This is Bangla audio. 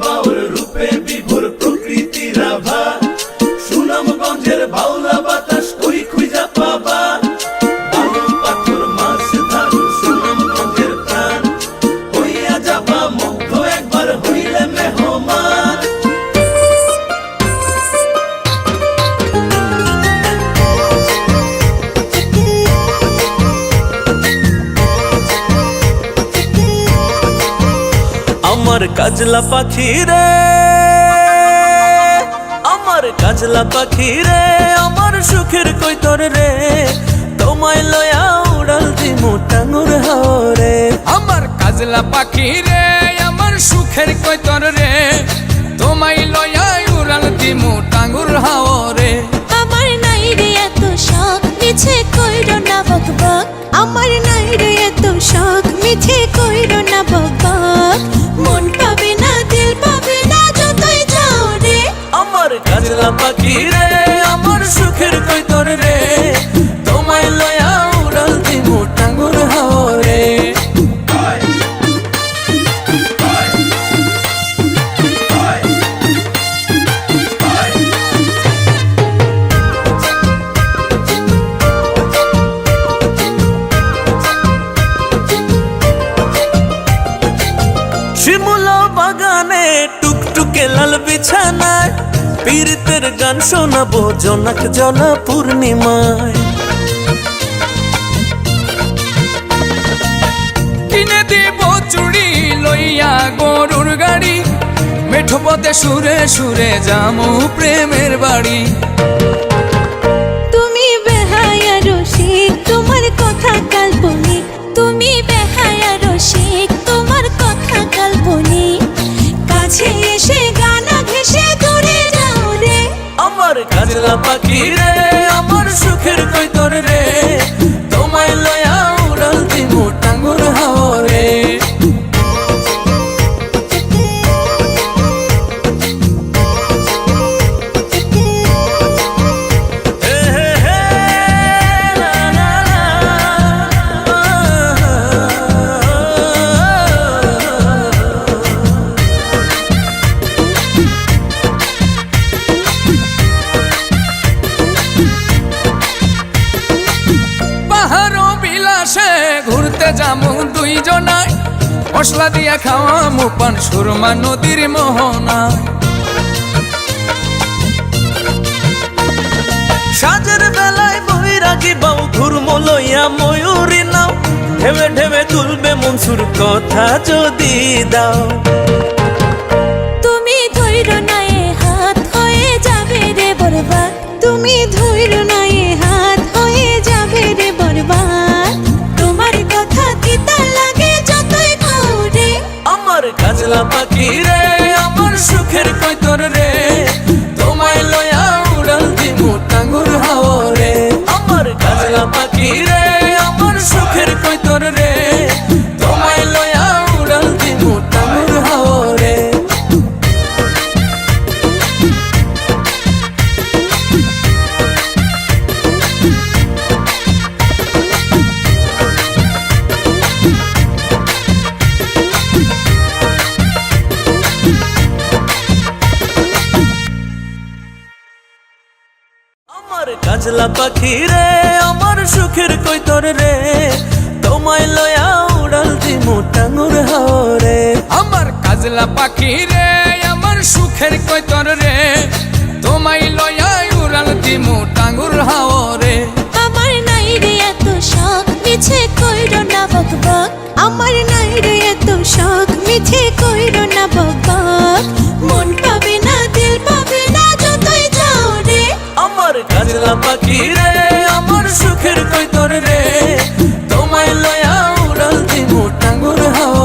বাউল রূপে বিভোর প্রকৃতির আভা, সুনামগঞ্জের বাউলা বাতাস কই খুঁজা পাবা। বালু পাথর মাছ ধারু সুনামগঞ্জের প্রাণ, হইয়া যাবা মুগ্ধ একবার হইলে মেহমান। আমার কাজলা পাখি রে, আমার কাজলা পাখি রে, আমার সুখের কৈতর রে, তোমায় লয়া উড়াল দিমু টাঙ্গুর হাওরে। আমার কাজলা পাখি রে, আমার সুখের কৈতর রে, তোমায় লয়া উড়াল দিমু টাঙ্গুর হাওরে। আমার নাই রে এত শখ মিছে কইরো না বকবক, আমার নাই রে এত শখ মিছে কইরো না বকবক। মন পাবে না দিল পাবে না যতই যাও রে। আমার কাজলা পাখি রে, আমার সুখের কৈতর রে, তোমায় লয়া উড়াল দিমু টাঙ্গুর হাওরে। শিমুলা বাগানে টুকটুকে লাল বিছানায়, পীড়িতের গান শোনাবো জোনাক জলা পূর্ণিমায়। কিনে দিব চুড়ি লইয়া গরুর গাড়ি, মেঠো পথে সুরে সুরে যামু প্রেমের বাড়ি। তুমি বেহায়া রসিক তোমার কথা কাল্পনিক, তুমি বেহায়া রসিক তোমার কথা কাল্পনিক। কাছে এসে গানা ঘেঁষে দূরে যাও রে। আমার কাজলা পাখি রে, আমার সুখের কৈতর রে, তোমায় লয়া উড়াল দিমু টাঙ্গুর হাওরে। পাহাড় বিলাসে ঘুরতে যামু দুইজনায়, মশলা দিয়া খাওয়ামু পান সুরমা নদীর মোহনায়। সাজের বেলায় বৈরাগী বাউ ঘুরমো লইয়া ময়ূরী নাও, ঢেবে ঢেবে তুলবে মনসুর কথা যদি দাও। তুমি ধৈর্য নাই হাত হয়ে যাবে রে বরবাদ, তুমি ধৈর্য নাই হাত হয়ে যাবে রে বরবাদ। তোমার কথা তিতা লাগে যতই খাও রে। আমার কাজলা পাখি রে, আমার সুখের কৈতর রে, তোমায় লয়া উড়াল দিমু টাঙ্গুর হাওরে। আমার কাজলা পাখি রে, আমার সুখের কৈতর রে, তোমায় লয়া উড়াল দিমু টাঙ্গুর হাওরে। আমার কাজলা পাখি রে, আমার সুখের কৈতর রে, তোমায় লয়া উড়াল দিমু টাঙ্গুর হাওরে। আমার কাজলা পাখি রে, আমার সুখের কৈতর রে, তোমায় লয়া উড়াল দিমু টাঙ্গুর হাওরে। আমার নাই রে এত শখ মিছে কইরো না বকবক, আমার নাই রে এত শখ মিছে কইরো না বকবক। মন পাবে না দিল পাবে না যতই যাও রে। আমার কাজলা পাখি রে, আমার সুখের কৈতর রে, তোমায় লয়া উড়াল দিমু টাঙ্গুর হাওরে।